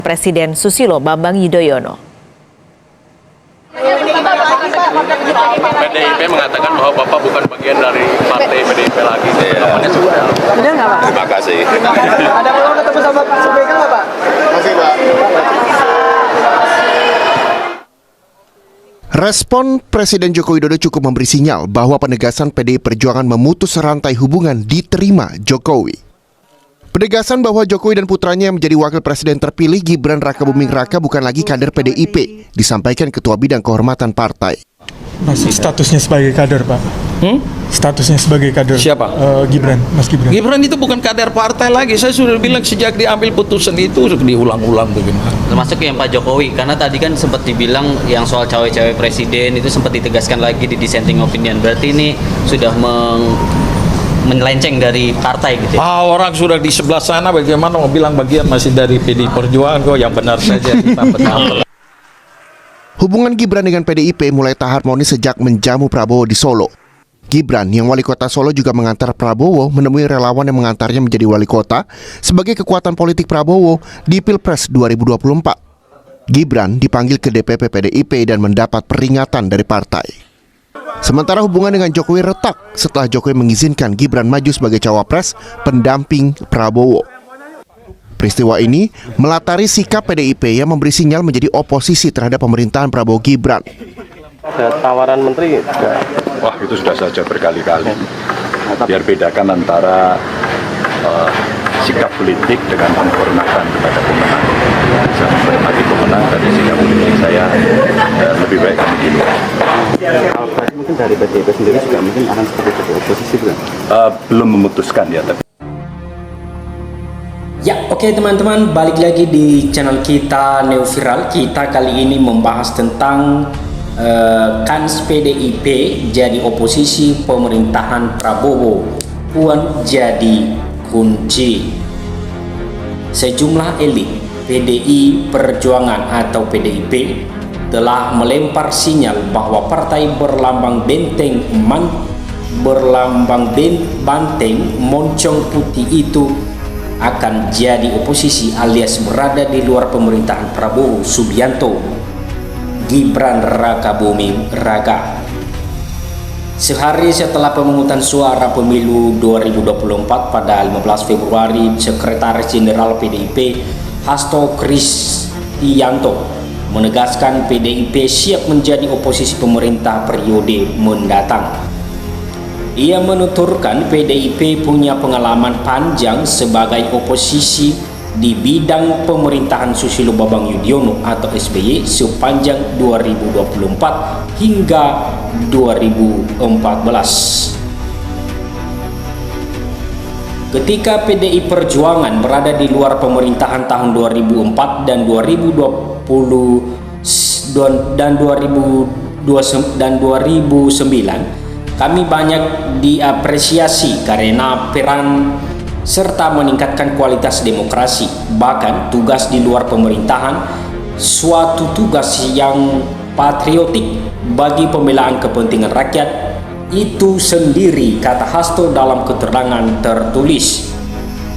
Presiden Susilo Bambang Yudhoyono. PDIP mengatakan bahwa Bapak bukan bagian dari partai PDIP lagi. Namanya sudah. Benar nggak, Pak? Terima kasih. Ada peluang ketemu sama Subeka nggak, Pak? Masih, Pak. Respon Presiden Joko Widodo cukup memberi sinyal bahwa penegasan PDI Perjuangan memutus rantai hubungan diterima Jokowi. Penegasan bahwa Jokowi dan putranya yang menjadi wakil presiden terpilih Gibran Rakabuming Raka bukan lagi kader PDIP, disampaikan Ketua Bidang Kehormatan Partai. Masih statusnya sebagai kader, Pak. Statusnya sebagai kader. Siapa? Gibran, Mas Gibran. Gibran itu bukan kader partai lagi. Saya sudah bilang sejak diambil putusan itu diulang-ulang bagaimana. Termasuk yang Pak Jokowi, karena tadi kan sempat dibilang yang soal cawe-cawe presiden itu sempat ditegaskan lagi di dissenting opinion. Berarti ini sudah melenceng dari partai gitu. Orang sudah di sebelah sana bagaimana mau bilang bagian masih dari PDI Perjuangan kok, yang benar saja kita benar. Hubungan Gibran dengan PDIP mulai tak harmonis sejak menjamu Prabowo di Solo. Gibran yang wali kota Solo juga mengantar Prabowo menemui relawan yang mengantarnya menjadi wali kota sebagai kekuatan politik Prabowo di Pilpres 2024. Gibran dipanggil ke DPP PDIP dan mendapat peringatan dari partai. Sementara hubungan dengan Jokowi retak setelah Jokowi mengizinkan Gibran maju sebagai cawapres pendamping Prabowo. Peristiwa ini melatari sikap PDIP yang memberi sinyal menjadi oposisi terhadap pemerintahan Prabowo Gibran. Ada tawaran menteri juga. Wah, itu sudah saja berkali-kali. Biar bedakan antara sikap politik dengan penghormatan kepada pemenang. Saya menghormati pemenang, tapi sikap politik saya lebih baik kami di luar. Mungkin dari PDIP sendiri juga mungkin akan seperti itu, oposisi bukan? Belum memutuskan ya, tapi ya, oke teman-teman, balik lagi di channel kita Neo Viral. Kita kali ini membahas tentang kans PDIP jadi oposisi pemerintahan Prabowo pun jadi kunci. Sejumlah elit PDI Perjuangan atau PDIP telah melempar sinyal bahwa partai berlambang banteng moncong putih itu akan jadi oposisi alias berada di luar pemerintahan Prabowo Subianto Gibran Rakabuming Raka. Sehari setelah pemungutan suara pemilu 2024 pada 15 Februari, Sekretaris Jenderal PDIP Hasto Kristianto menegaskan PDIP siap menjadi oposisi pemerintah periode mendatang. Ia menuturkan PDIP punya pengalaman panjang sebagai oposisi di bidang pemerintahan Susilo Bambang Yudhoyono atau SBY sepanjang 2024 hingga 2014. Ketika PDI Perjuangan berada di luar pemerintahan tahun 2004 dan 2020 dan 2009, kami banyak diapresiasi karena peran serta meningkatkan kualitas demokrasi. Bahkan tugas di luar pemerintahan suatu tugas yang patriotik bagi pembelaan kepentingan rakyat itu sendiri, kata Hasto dalam keterangan tertulis.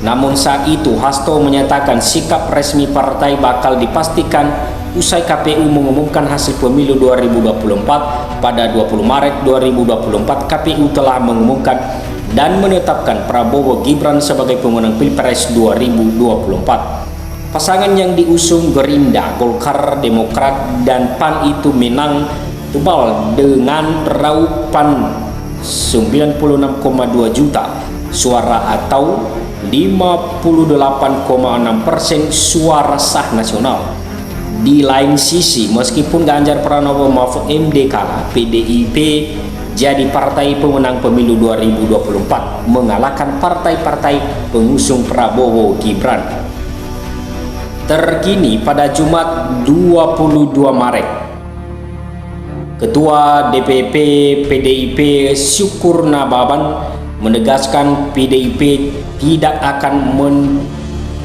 Namun saat itu Hasto menyatakan sikap resmi partai bakal dipastikan usai KPU mengumumkan hasil pemilu 2024 pada 20 Maret 2024. KPU telah mengumumkan dan menetapkan Prabowo Gibran sebagai pemenang Pilpres 2024. Pasangan yang diusung Gerindra, Golkar, Demokrat, dan PAN itu menang tebal dengan raupan 96,2 juta suara atau 58,6% suara sah nasional. Di lain sisi, meskipun Ganjar Pranowo Mahfud MD kalah, PDIP jadi partai pemenang pemilu 2024, mengalahkan partai-partai pengusung Prabowo Gibran. Terkini pada Jumat 22 Maret, Ketua DPP PDIP Syukur Nababan menegaskan PDIP tidak akan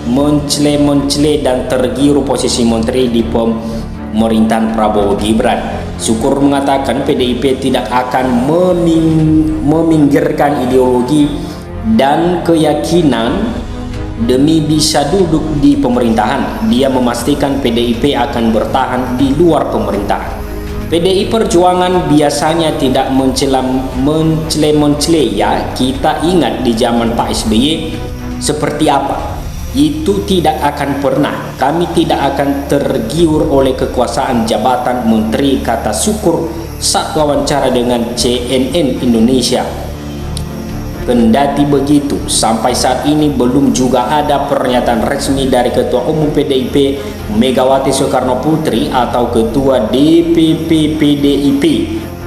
mencele dan tergiur posisi menteri di pemerintahan Prabowo Gibran. Syukur mengatakan PDIP tidak akan meminggirkan ideologi dan keyakinan demi bisa duduk di pemerintahan. Dia memastikan PDIP akan bertahan di luar pemerintahan. PDI Perjuangan biasanya tidak mencele ya. Kita ingat di zaman Pak SBY seperti apa. Itu tidak akan pernah. Kami tidak akan tergiur oleh kekuasaan jabatan menteri, kata Syukur saat wawancara dengan CNN Indonesia. Kendati begitu, sampai saat ini belum juga ada pernyataan resmi dari Ketua Umum PDIP Megawati Soekarno Putri atau Ketua DPP PDIP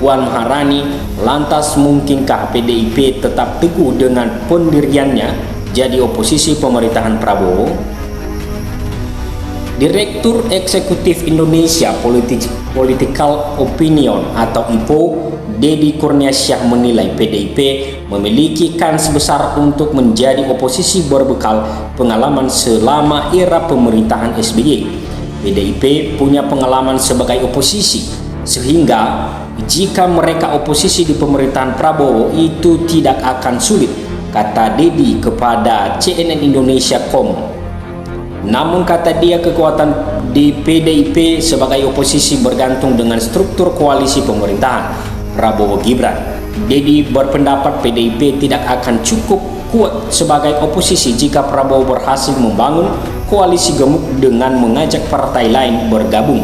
Puan Maharani. Lantas mungkinkah PDIP tetap teguh dengan pendiriannya jadi oposisi pemerintahan Prabowo? Direktur Eksekutif Indonesia Political Opinion atau IPO, Deddy Kurniasyah menilai PDIP memiliki kans besar untuk menjadi oposisi berbekal pengalaman selama era pemerintahan SBY. PDIP punya pengalaman sebagai oposisi, sehingga jika mereka oposisi di pemerintahan Prabowo itu tidak akan sulit, kata Deddy kepada CNN Indonesia.com. Namun kata dia, kekuatan di PDIP sebagai oposisi bergantung dengan struktur koalisi pemerintahan Prabowo Gibran. Deddy berpendapat PDIP tidak akan cukup kuat sebagai oposisi jika Prabowo berhasil membangun koalisi gemuk dengan mengajak partai lain bergabung.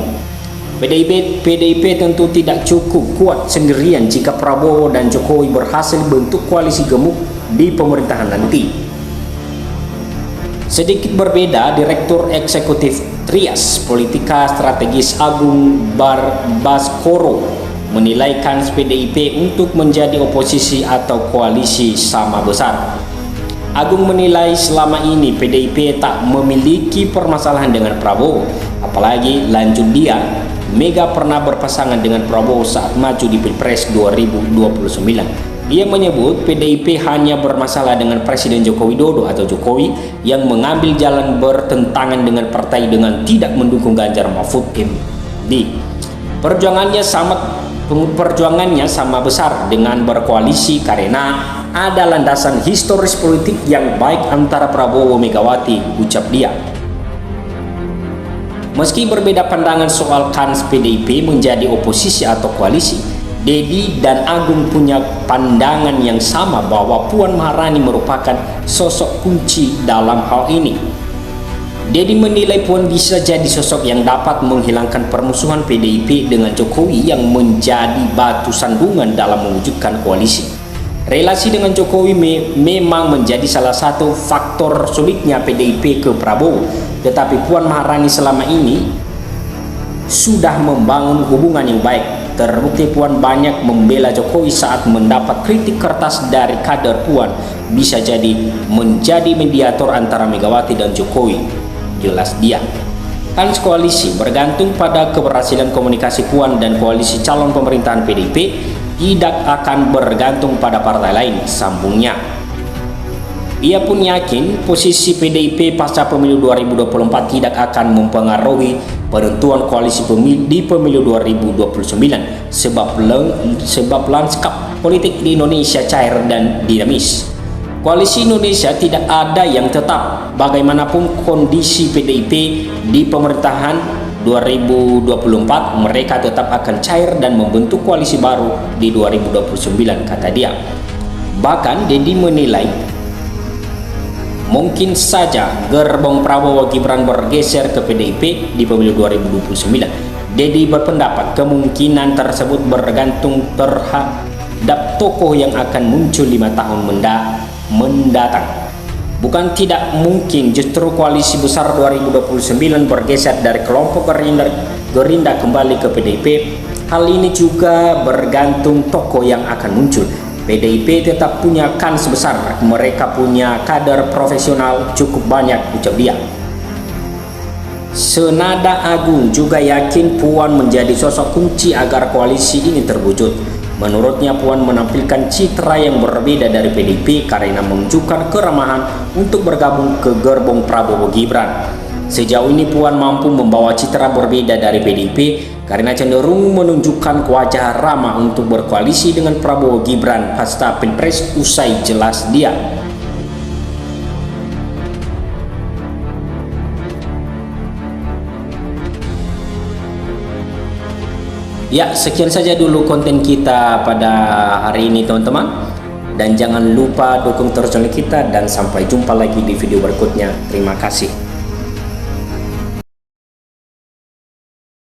PDIP tentu tidak cukup kuat sendirian jika Prabowo dan Jokowi berhasil bentuk koalisi gemuk di pemerintahan nanti. Sedikit berbeda, Direktur Eksekutif Trias Politika Strategis Agung Baskoro menilai kans PDIP untuk menjadi oposisi atau koalisi sama besar. Agung menilai selama ini PDIP tak memiliki permasalahan dengan Prabowo, apalagi lanjut dia, Mega pernah berpasangan dengan Prabowo saat maju di Pilpres 2029. Dia menyebut PDIP hanya bermasalah dengan Presiden Joko Widodo atau Jokowi yang mengambil jalan bertentangan dengan partai dengan tidak mendukung Ganjar Mahfud MD. Perjuangannya sama besar dengan berkoalisi karena ada landasan historis politik yang baik antara Prabowo Megawati, ucap dia. Meski berbeda pandangan soal kans PDIP menjadi oposisi atau koalisi, Deddy dan Agung punya pandangan yang sama bahwa Puan Maharani merupakan sosok kunci dalam hal ini. Deddy menilai Puan bisa jadi sosok yang dapat menghilangkan permusuhan PDIP dengan Jokowi yang menjadi batu sandungan dalam mewujudkan koalisi. Relasi dengan Jokowi memang menjadi salah satu faktor sulitnya PDIP ke Prabowo, tetapi Puan Maharani selama ini sudah membangun hubungan yang baik. Terbukti Puan banyak membela Jokowi saat mendapat kritik kertas dari kader Puan bisa jadi menjadi mediator antara Megawati dan Jokowi. Jelas dia. Kans koalisi bergantung pada keberhasilan komunikasi Puan dan koalisi calon pemerintahan PDIP tidak akan bergantung pada partai lain, sambungnya. Ia pun yakin posisi PDIP pasca pemilu 2024 tidak akan mempengaruhi penentuan koalisi di pemilu 2029 sebab lanskap politik di Indonesia cair dan dinamis. Koalisi Indonesia tidak ada yang tetap. Bagaimanapun kondisi PDIP di pemerintahan 2024, mereka tetap akan cair dan membentuk koalisi baru di 2029, kata dia. Bahkan Deddy menilai mungkin saja gerbong Prabowo Gibran bergeser ke PDIP di pemilu 2029. Deddy berpendapat kemungkinan tersebut bergantung terhadap tokoh yang akan muncul 5 tahun mendatang. Bukan tidak mungkin justru koalisi besar 2029 bergeser dari kelompok Gerindra kembali ke PDIP. Hal ini juga bergantung tokoh yang akan muncul. PDIP tetap punya kans besar, mereka punya kader profesional cukup banyak, ucap dia. Senada Agung juga yakin Puan menjadi sosok kunci agar koalisi ini terwujud. Menurutnya Puan menampilkan citra yang berbeda dari PDIP karena menunjukkan keramahan untuk bergabung ke gerbong Prabowo Gibran. Sejauh ini Puan mampu membawa citra berbeda dari PDIP karena cenderung menunjukkan wajah ramah untuk berkoalisi dengan Prabowo Gibran pasca Pilpres usai, jelas dia. Ya, sekian saja dulu konten kita pada hari ini teman-teman. Dan jangan lupa dukung terus channel kita dan sampai jumpa lagi di video berikutnya. Terima kasih.